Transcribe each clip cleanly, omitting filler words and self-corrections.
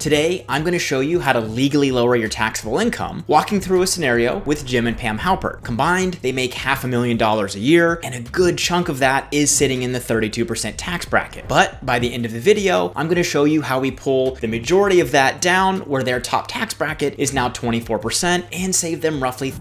Today, I'm going to show you how to legally lower your taxable income, walking through a scenario with Jim and Pam Halpert. Combined, they make $500,000 a year, and a good chunk of that is sitting in the 32% tax bracket. But by the end of the video, I'm going to show you how we pull the majority of that down where their top tax bracket is now 24% and save them roughly.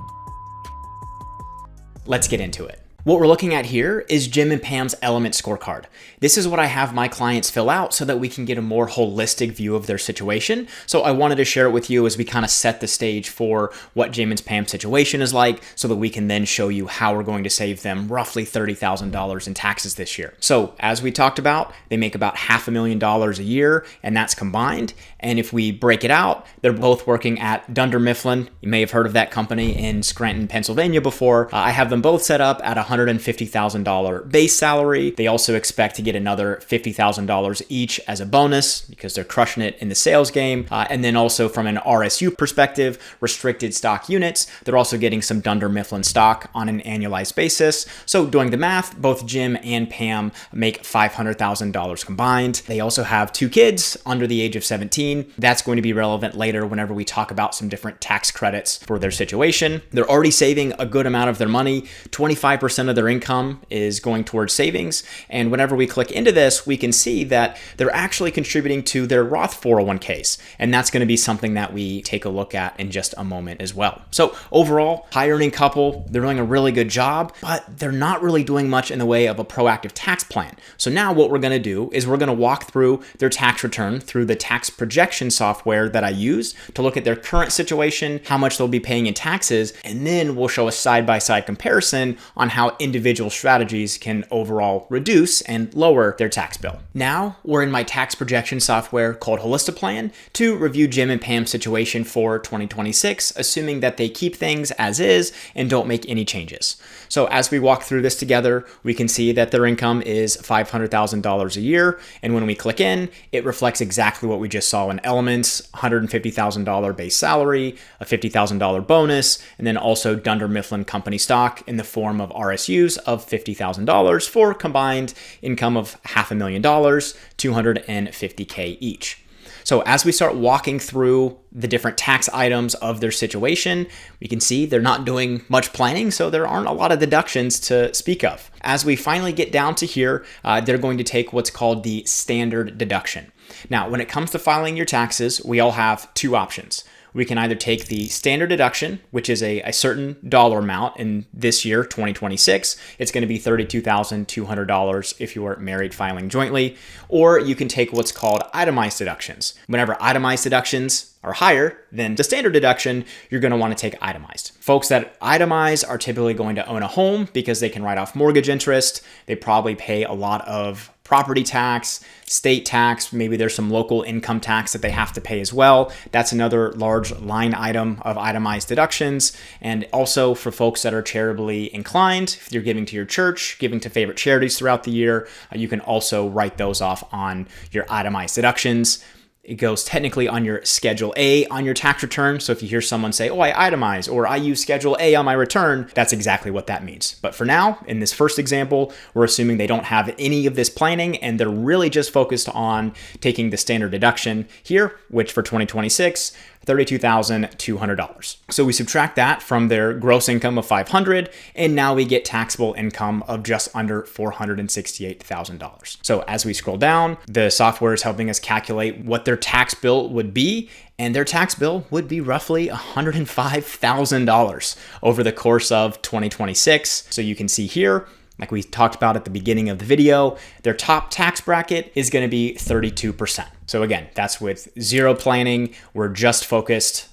Let's get into it. What we're looking at here is Jim and Pam's element scorecard. This is what I have my clients fill out so that we can get a more holistic view of their situation. So I wanted to share it with you as we kind of set the stage for what Jim and Pam's situation is like so that we can then show you how we're going to save them roughly $30,000 in taxes this year. So as we talked about, they make about $500,000 a year, and that's combined. And if we break it out, they're both working at Dunder Mifflin. You may have heard of that company in Scranton, Pennsylvania before. I have them both set up at $150,000 base salary. They also expect to get another $50,000 each as a bonus because they're crushing it in the sales game. And then also from an RSU perspective, restricted stock units, they're also getting some Dunder Mifflin stock on an annualized basis. So doing the math, both Jim and Pam make $500,000 combined. They also have 2 kids under the age of 17. That's going to be relevant later whenever we talk about some different tax credits for their situation. They're already saving a good amount of their money. 25% of their income is going towards savings. And whenever we click into this, we can see that they're actually contributing to their Roth 401ks. And that's going to be something that we take a look at in just a moment as well. So overall, high earning couple, they're doing a really good job, but they're not really doing much in the way of a proactive tax plan. So now what we're going to do is we're going to walk through their tax return through the tax projection software that I use to look at their current situation, how much they'll be paying in taxes, and then we'll show a side-by-side comparison on how individual strategies can overall reduce and lower their tax bill. Now, we're in my tax projection software called Holistiplan to review Jim and Pam's situation for 2026, assuming that they keep things as is and don't make any changes. So as we walk through this together, we can see that their income is $500,000 a year. And when we click in, it reflects exactly what we just saw in Elements: $150,000 base salary, a $50,000 bonus, and then also Dunder Mifflin company stock in the form of RSUs of $50,000 for combined income of $500,000, $250K each. So as we start walking through the different tax items of their situation, we can see they're not doing much planning, so there aren't a lot of deductions to speak of. As we finally get down to here, they're going to take what's called the standard deduction. Now, when it comes to filing your taxes, we all have 2 options. We can either take the standard deduction, which is a certain dollar amount. In this year, 2026, it's going to be $32,200 if you are married filing jointly, or you can take what's called itemized deductions. Whenever itemized deductions are higher than the standard deduction, you're going to want to take itemized. Folks that itemize are typically going to own a home because they can write off mortgage interest. They probably pay a lot of property tax, state tax, maybe there's some local income tax that they have to pay as well. That's another large line item of itemized deductions. And also for folks that are charitably inclined, if you're giving to your church, giving to favorite charities throughout the year, you can also write those off on your itemized deductions. It goes technically on your Schedule A on your tax return. So if you hear someone say, oh, I itemize, or I use Schedule A on my return, that's exactly what that means. But for now, in this first example, we're assuming they don't have any of this planning and they're really just focused on taking the standard deduction here, which for 2026, $32,200. So we subtract that from their gross income of $500,000, and now we get taxable income of just under $468,000. So as we scroll down, the software is helping us calculate what their tax bill would be, and their tax bill would be roughly $105,000 over the course of 2026. So you can see here, like we talked about at the beginning of the video, their top tax bracket is going to be 32%. So again, that's with zero planning. They're just focused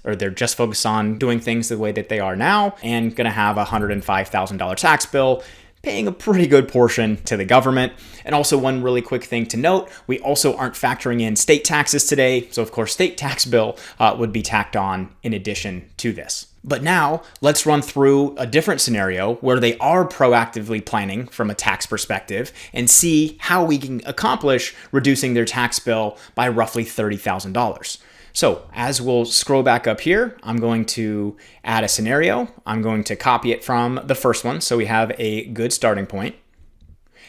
on doing things the way that they are now and going to have a $105,000 tax bill, paying a pretty good portion to the government. And also one really quick thing to note, we also aren't factoring in state taxes today. So of course, state tax bill would be tacked on in addition to this. But now let's run through a different scenario where they are proactively planning from a tax perspective and see how we can accomplish reducing their tax bill by roughly $30,000. So as we'll scroll back up here, I'm going to add a scenario. I'm going to copy it from the first one so we have a good starting point.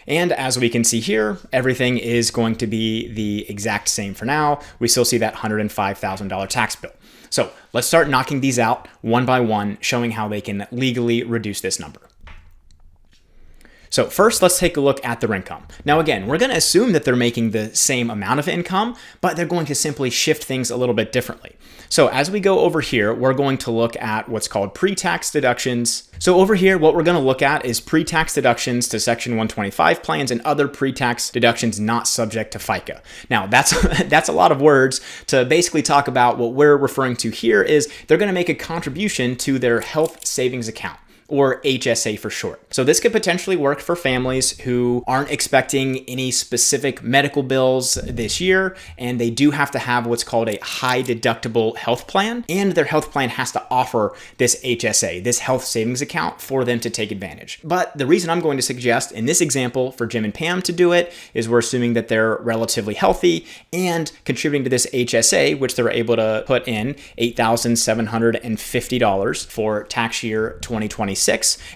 And as we can see here, everything is going to be the exact same for now. We still see that $105,000 tax bill. So let's start knocking these out one by one, showing how they can legally reduce this number. So first, let's take a look at their income. Now again, we're going to assume that they're making the same amount of income, but they're going to simply shift things a little bit differently. So as we go over here, we're going to look at what's called pre-tax deductions. So over here, what we're going to look at is pre-tax deductions to Section 125 plans and other pre-tax deductions not subject to FICA. Now that's a lot of words to basically talk about. What we're referring to here is they're going to make a contribution to their health savings account, or HSA for short. So this could potentially work for families who aren't expecting any specific medical bills this year, and they do have to have what's called a high deductible health plan, and their health plan has to offer this HSA, this health savings account, for them to take advantage. But the reason I'm going to suggest in this example for Jim and Pam to do it is we're assuming that they're relatively healthy and contributing to this HSA, which they're able to put in $8,750 for tax year 2026,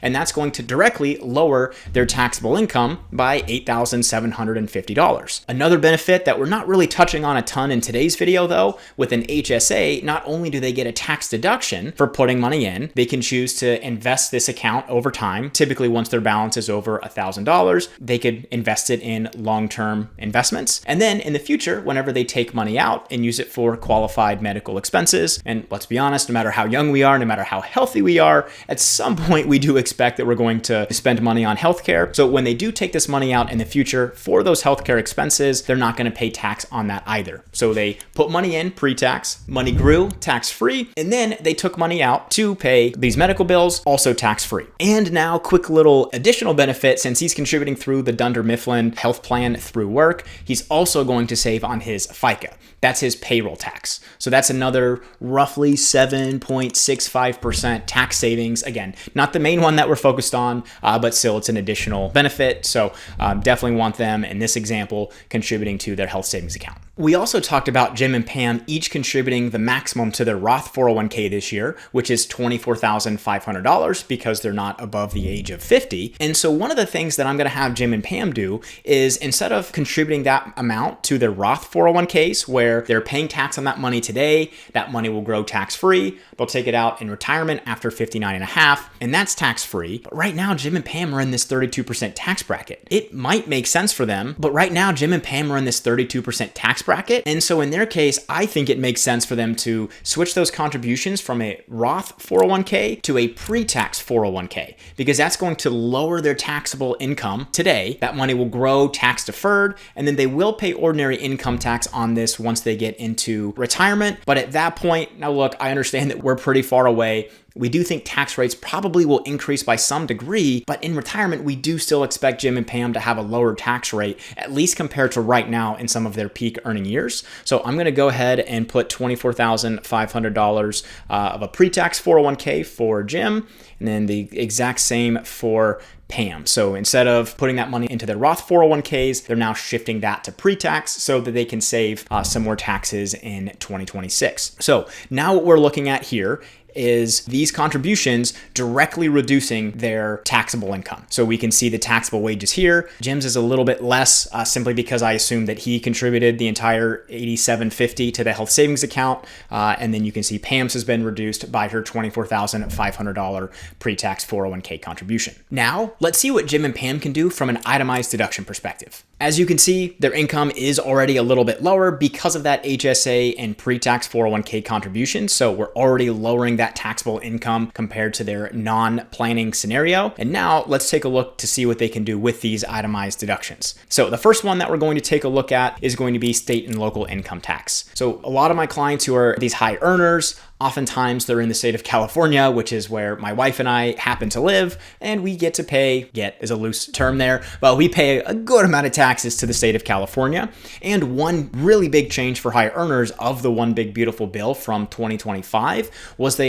and that's going to directly lower their taxable income by $8,750. Another benefit that we're not really touching on a ton in today's video though, with an HSA, not only do they get a tax deduction for putting money in, they can choose to invest this account over time. Typically, once their balance is over $1,000, they could invest it in long-term investments. And then in the future, whenever they take money out and use it for qualified medical expenses, and let's be honest, no matter how young we are, no matter how healthy we are, at some point we do expect that we're going to spend money on healthcare. So when they do take this money out in the future for those healthcare expenses, they're not going to pay tax on that either. So they put money in pre-tax, money grew tax-free, and then they took money out to pay these medical bills, also tax-free. And now, quick little additional benefit, since he's contributing through the Dunder Mifflin health plan through work, he's also going to save on his FICA. That's his payroll tax. So that's another roughly 7.65% tax savings. Again, not the main one that we're focused on, but still it's an additional benefit. So definitely want them in this example contributing to their health savings account. We also talked about Jim and Pam each contributing the maximum to their Roth 401k this year, which is $24,500 because they're not above the age of 50. And so one of the things that I'm going to have Jim and Pam do is, instead of contributing that amount to their Roth 401ks where they're paying tax on that money today, that money will grow tax-free. They'll take it out in retirement after 59 and a half, and that's tax-free. But right now, Jim and Pam are in this 32% tax bracket. It might make sense for them, but right now, Jim and Pam are in this 32% tax bracket. And so in their case, I think it makes sense for them to switch those contributions from a Roth 401k to a pre-tax 401k, because that's going to lower their taxable income today. That money will grow tax deferred, and then they will pay ordinary income tax on this once they get into retirement. But at that point, now look, I understand that we're pretty far away. We do think tax rates probably will increase by some degree, but in retirement, we do still expect Jim and Pam to have a lower tax rate, at least compared to right now in some of their peak earning years. So I'm going to go ahead and put $24,500 of a pre-tax 401k for Jim, and then the exact same for Pam. So instead of putting that money into their Roth 401ks, they're now shifting that to pre-tax so that they can save some more taxes in 2026. So now what we're looking at here is these contributions directly reducing their taxable income. So we can see the taxable wages here. Jim's is a little bit less simply because I assume that he contributed the entire $8,750 to the health savings account. And then you can see Pam's has been reduced by her $24,500 pre-tax 401k contribution. Now, let's see what Jim and Pam can do from an itemized deduction perspective. As you can see, their income is already a little bit lower because of that HSA and pre-tax 401k contribution. So we're already lowering that taxable income compared to their non-planning scenario. And now let's take a look to see what they can do with these itemized deductions. So the first one that we're going to take a look at is going to be state and local income tax. So a lot of my clients who are these high earners, oftentimes they're in the state of California, which is where my wife and I happen to live, and we get to pay, get is a loose term there, but we pay a good amount of taxes to the state of California. And one really big change for high earners of the One Big Beautiful Bill from 2025 was they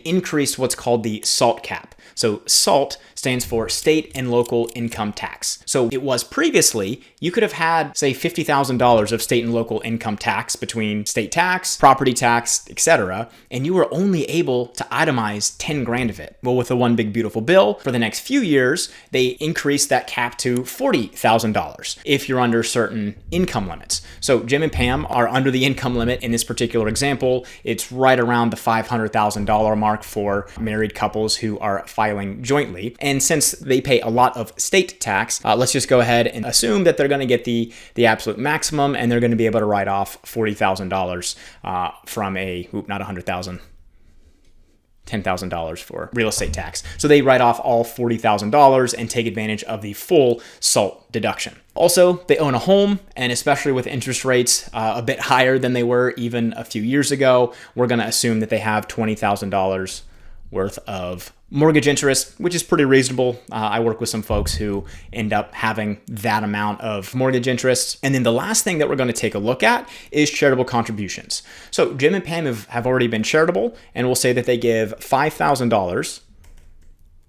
increased what's called the SALT cap. So SALT stands for state and local income tax. So it was previously, you could have had, say, $50,000 of state and local income tax between state tax, property property tax, etc., and you were only able to itemize 10 grand of it. Well, with the One Big Beautiful Bill, for the next few years, they increased that cap to $40,000 if you're under certain income limits. So Jim and Pam are under the income limit in this particular example. It's right around the $500,000 mark for married couples who are filing jointly. And since they pay a lot of state tax, let's just go ahead and assume that they're going to get the absolute maximum, and they're going to be able to write off $40,000 from not $100,000. $10,000 for real estate tax. So they write off all $40,000 and take advantage of the full SALT deduction. Also, they own a home, and especially with interest rates a bit higher than they were even a few years ago, we're going to assume that they have $20,000 worth of mortgage interest, which is pretty reasonable. I work with some folks who end up having that amount of mortgage interest. And then the last thing that we're going to take a look at is charitable contributions. So Jim and Pam have already been charitable, and we'll say that they give $5,000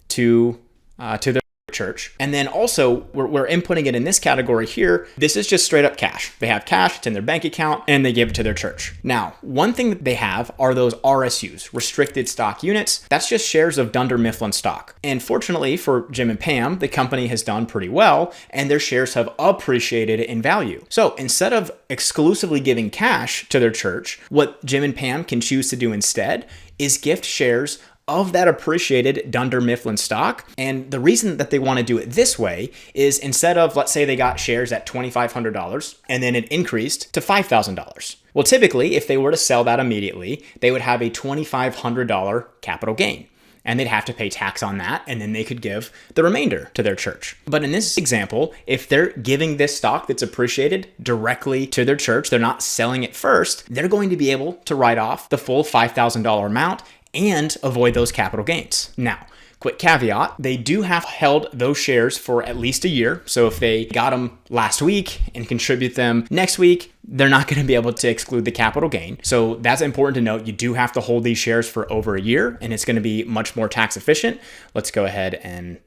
to their church. And then also we're inputting it in this category here. This is just straight up cash. They have cash, it's in their bank account, and they give it to their church. Now, one thing that they have are those RSUs, restricted stock units. That's just shares of Dunder Mifflin stock. And fortunately for Jim and Pam, the company has done pretty well, and their shares have appreciated in value. So instead of exclusively giving cash to their church, what Jim and Pam can choose to do instead is gift shares of that appreciated Dunder Mifflin stock. And the reason that they want to do it this way is instead of, let's say they got shares at $2,500 and then it increased to $5,000. Well, typically, if they were to sell that immediately, they would have a $2,500 capital gain. And they'd have to pay tax on that, and then they could give the remainder to their church. But in this example, if they're giving this stock that's appreciated directly to their church, they're not selling it first, they're going to be able to write off the full $5,000 amount and avoid those capital gains. Now, quick caveat, they do have held those shares for at least a year. So if they got them last week and contribute them next week, they're not going to be able to exclude the capital gain. So that's important to note. You do have to hold these shares for over a year, and it's going to be much more tax efficient. Let's go ahead and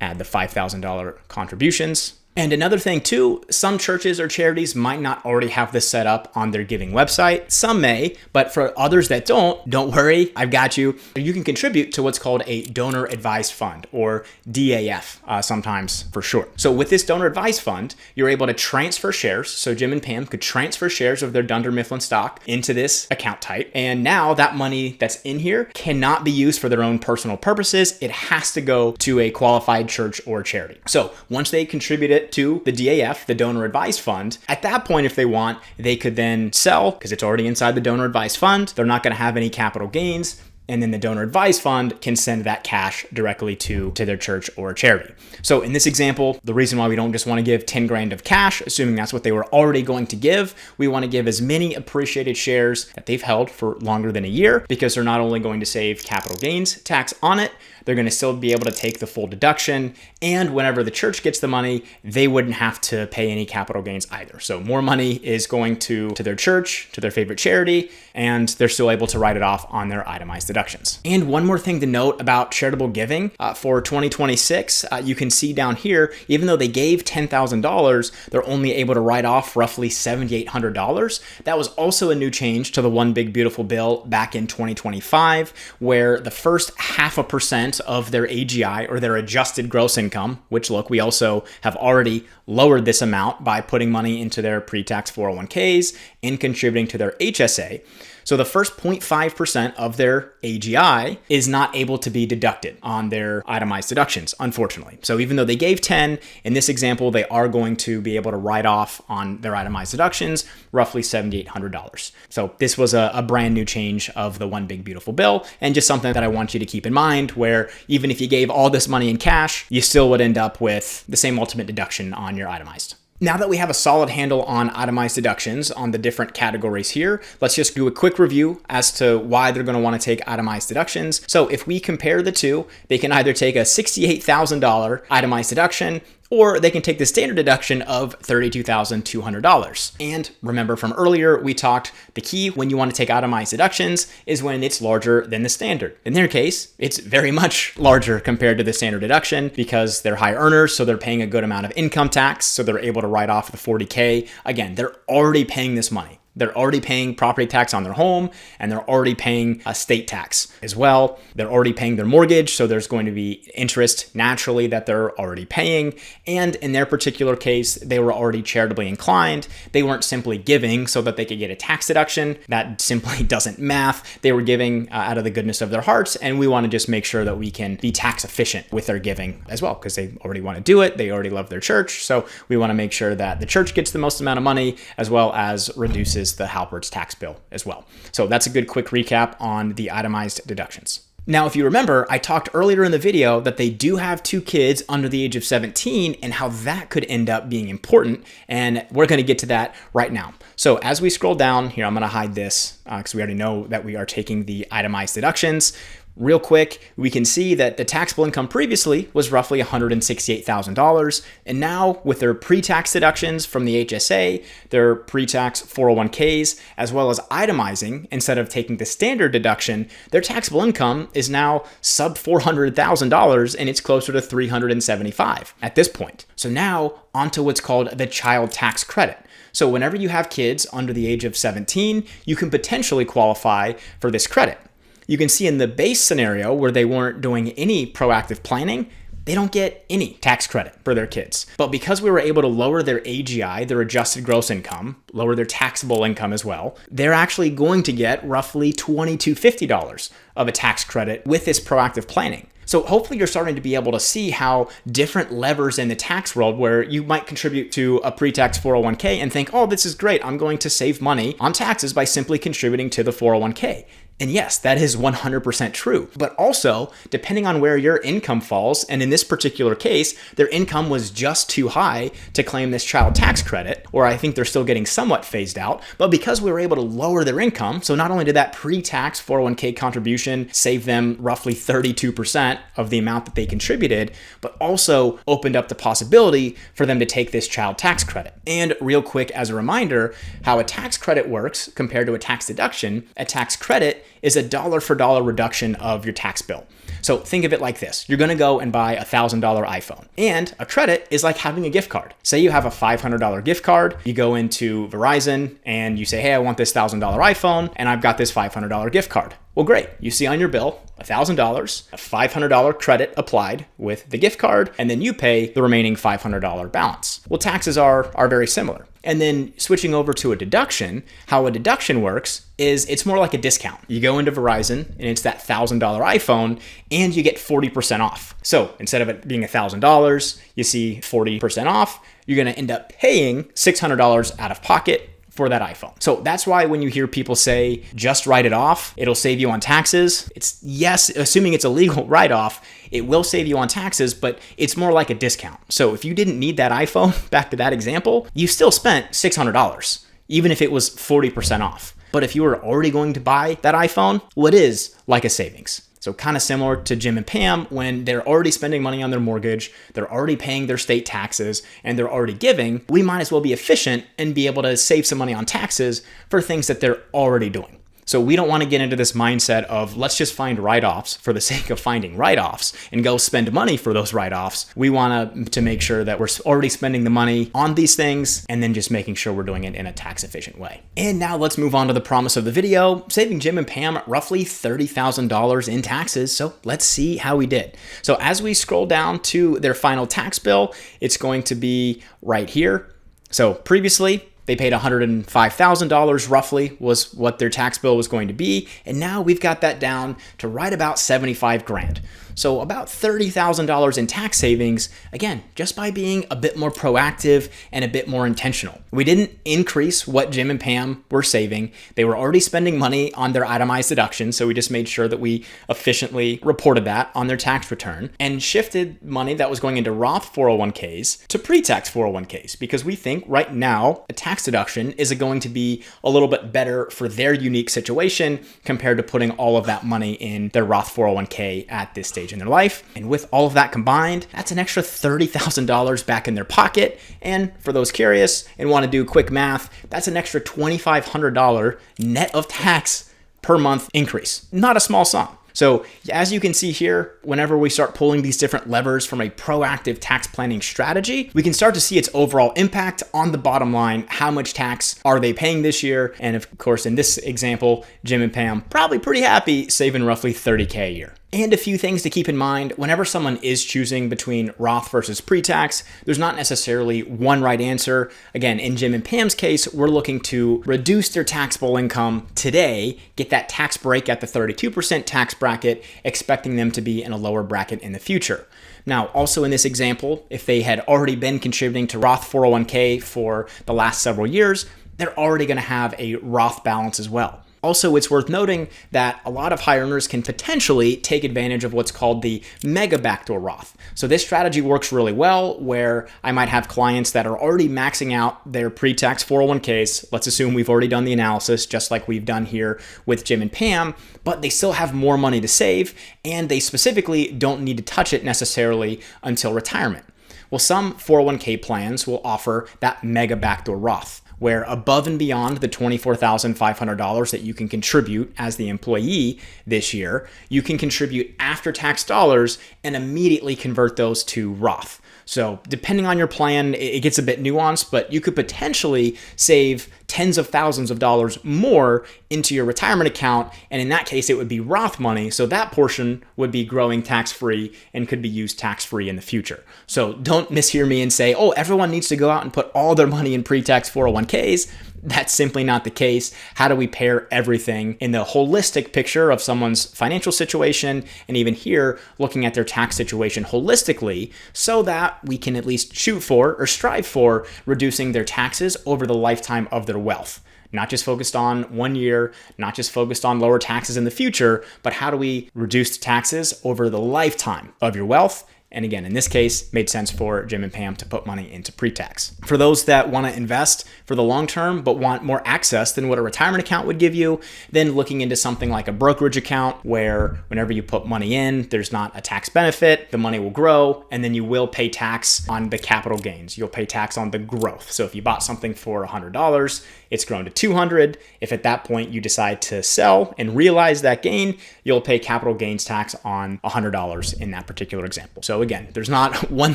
add the $5,000 contributions. And another thing too, some churches or charities might not already have this set up on their giving website. Some may, but for others that don't worry, I've got you. You can contribute to what's called a donor advised fund, or DAF sometimes for short. So with this donor advised fund, you're able to transfer shares. So Jim and Pam could transfer shares of their Dunder Mifflin stock into this account type. And now that money that's in here cannot be used for their own personal purposes. It has to go to a qualified church or charity. So once they contribute it to the DAF, the donor advised fund, at that point, if they want, they could then sell because it's already inside the donor advised fund. They're not going to have any capital gains. And then the donor advised fund can send that cash directly to their church or charity. So in this example, the reason why we don't just want to give 10 grand of cash, assuming that's what they were already going to give, we want to give as many appreciated shares that they've held for longer than a year, because they're not only going to save capital gains tax on it, they're going to still be able to take the full deduction. And whenever the church gets the money, they wouldn't have to pay any capital gains either. So more money is going to their church, to their favorite charity, and they're still able to write it off on their itemized deductions. And one more thing to note about charitable giving for 2026, you can see down here, even though they gave $10,000, they're only able to write off roughly $7,800. That was also a new change to the One Big Beautiful Bill back in 2025, where the first 0.5% of their AGI, or their adjusted gross income, which look, we also have already lowered this amount by putting money into their pre-tax 401ks and contributing to their HSA. So the first 0.5% of their AGI is not able to be deducted on their itemized deductions, unfortunately. So even though they gave 10, in this example, they are going to be able to write off on their itemized deductions roughly $7,800. So this was a brand new change of the One Big Beautiful Bill, and just something that I want you to keep in mind, where even if you gave all this money in cash, you still would end up with the same ultimate deduction on your itemized. Now that we have a solid handle on itemized deductions on the different categories here, let's just do a quick review as to why they're going to want to take itemized deductions. So if we compare the two, they can either take a $68,000 itemized deduction, or they can take the standard deduction of $32,200. And remember from earlier, we talked the key when you want to take itemized deductions is when it's larger than the standard. In their case, it's very much larger compared to the standard deduction because they're high earners, so they're paying a good amount of income tax, so they're able to write off the $40K. Again, they're already paying this money. They're already paying property tax on their home, and they're already paying a state tax as well. They're already paying their mortgage, so there's going to be interest naturally that they're already paying. And in their particular case, they were already charitably inclined. They weren't simply giving so that they could get a tax deduction. That simply doesn't math. They were giving out of the goodness of their hearts, and we want to just make sure that we can be tax efficient with their giving as well, because they already want to do it. They already love their church, so we want to make sure that the church gets the most amount of money, as well as reduces the Halpert's tax bill as well. So that's a good quick recap on the itemized deductions. Now, if you remember, I talked earlier in the video that they do have 2 kids under the age of 17 and how that could end up being important. And we're going to get to that right now. So as we scroll down here, I'm going to hide this because we already know that we are taking the itemized deductions. Real quick, we can see that the taxable income previously was roughly $168,000. And now with their pre-tax deductions from the HSA, their pre-tax 401ks, as well as itemizing, instead of taking the standard deduction, their taxable income is now sub $400,000 and it's closer to $375,000 at this point. So now onto what's called the child tax credit. So whenever you have kids under the age of 17, you can potentially qualify for this credit. You can see in the base scenario where they weren't doing any proactive planning, they don't get any tax credit for their kids. But because we were able to lower their AGI, their adjusted gross income, lower their taxable income as well, they're actually going to get roughly $2,250 of a tax credit with this proactive planning. So hopefully you're starting to be able to see how different levers in the tax world, where you might contribute to a pre-tax 401k and think, oh, this is great. I'm going to save money on taxes by simply contributing to the 401k. And yes, that is 100% true. But also, depending on where your income falls, and in this particular case, their income was just too high to claim this child tax credit, or I think they're still getting somewhat phased out. But because we were able to lower their income, so not only did that pre-tax 401k contribution save them roughly 32% of the amount that they contributed, but also opened up the possibility for them to take this child tax credit. And real quick, as a reminder, how a tax credit works compared to a tax deduction, a tax credit is a dollar for dollar reduction of your tax bill. So think of it like this. You're going to go and buy a $1,000 iPhone, and a credit is like having a gift card. Say you have a $500 gift card. You go into Verizon and you say, hey, I want this $1,000 iPhone, and I've got this $500 gift card. Well, great. You see on your bill $1,000, a $500 credit applied with the gift card, and then you pay the remaining $500 balance. Well, taxes are very similar. And then switching over to a deduction, how a deduction works is it's more like a discount. You go into Verizon and it's that $1,000 iPhone and you get 40% off. So instead of it being $1,000, you see 40% off, you're going to end up paying $600 out of pocket for that iPhone. So that's why when you hear people say, just write it off, it'll save you on taxes. It's yes, assuming it's a legal write-off, it will save you on taxes, but it's more like a discount. So if you didn't need that iPhone, back to that example, you still spent $600, even if it was 40% off. But if you were already going to buy that iPhone, well, it is like a savings. So kind of similar to Jim and Pam, when they're already spending money on their mortgage, they're already paying their state taxes, and they're already giving, we might as well be efficient and be able to save some money on taxes for things that they're already doing. So we don't want to get into this mindset of let's just find write-offs for the sake of finding write-offs and go spend money for those write-offs. We want to make sure that we're already spending the money on these things and then just making sure we're doing it in a tax-efficient way. And now let's move on to the promise of the video, saving Jim and Pam roughly $30,000 in taxes. So let's see how we did. So as we scroll down to their final tax bill, it's going to be right here. So previously, they paid $105,000 roughly was what their tax bill was going to be. And now we've got that down to right about 75 grand. So about $30,000 in tax savings, again, just by being a bit more proactive and a bit more intentional. We didn't increase what Jim and Pam were saving. They were already spending money on their itemized deductions, so we just made sure that we efficiently reported that on their tax return and shifted money that was going into Roth 401ks to pre-tax 401ks, because we think right now a tax deduction is going to be a little bit better for their unique situation compared to putting all of that money in their Roth 401k at this stage in their life. And with all of that combined, that's an extra $30,000 back in their pocket. And for those curious and want to do quick math, that's an extra $2,500 net of tax per month increase. Not a small sum. So as you can see here, whenever we start pulling these different levers from a proactive tax planning strategy, we can start to see its overall impact on the bottom line. How much tax are they paying this year? And of course, in this example, Jim and Pam probably pretty happy saving roughly $30K a year. And a few things to keep in mind, whenever someone is choosing between Roth versus pre-tax, there's not necessarily one right answer. Again, in Jim and Pam's case, we're looking to reduce their taxable income today, get that tax break at the 32% tax bracket, expecting them to be in a lower bracket in the future. Now, also in this example, if they had already been contributing to Roth 401k for the last several years, they're already going to have a Roth balance as well. Also, it's worth noting that a lot of high earners can potentially take advantage of what's called the mega backdoor Roth. So this strategy works really well where I might have clients that are already maxing out their pre-tax 401ks. Let's assume we've already done the analysis just like we've done here with Jim and Pam, but they still have more money to save and they specifically don't need to touch it necessarily until retirement. Well, some 401k plans will offer that mega backdoor Roth, where above and beyond the $24,500 that you can contribute as the employee this year, you can contribute after-tax dollars and immediately convert those to Roth. So depending on your plan, it gets a bit nuanced, but you could potentially save tens of thousands of dollars more into your retirement account. And in that case, it would be Roth money. So that portion would be growing tax-free and could be used tax-free in the future. So don't mishear me and say, oh, everyone needs to go out and put all their money in pre-tax 401ks. That's simply not the case. How do we pair everything in the holistic picture of someone's financial situation, and even here, looking at their tax situation holistically, so that we can at least shoot for or strive for reducing their taxes over the lifetime of their wealth? Not just focused on 1 year, not just focused on lower taxes in the future, but how do we reduce taxes over the lifetime of your wealth? And again, in this case, made sense for Jim and Pam to put money into pre-tax. For those that want to invest for the long term, but want more access than what a retirement account would give you, then looking into something like a brokerage account where whenever you put money in, there's not a tax benefit, the money will grow, and then you will pay tax on the capital gains. You'll pay tax on the growth. So if you bought something for $100, it's grown to $200. If at that point you decide to sell and realize that gain, you'll pay capital gains tax on $100 in that particular example. So again, there's not one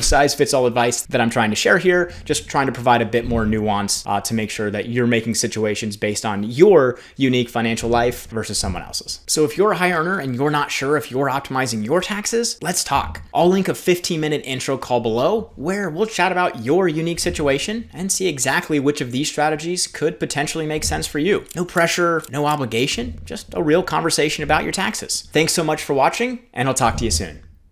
size fits all advice that I'm trying to share here, just trying to provide a bit more nuance to make sure that you're making situations based on your unique financial life versus someone else's. So if you're a high earner and you're not sure if you're optimizing your taxes, let's talk. I'll link a 15-minute intro call below where we'll chat about your unique situation and see exactly which of these strategies could potentially make sense for you. No pressure, no obligation, just a real conversation about your taxes. Thanks so much for watching, and I'll talk to you soon.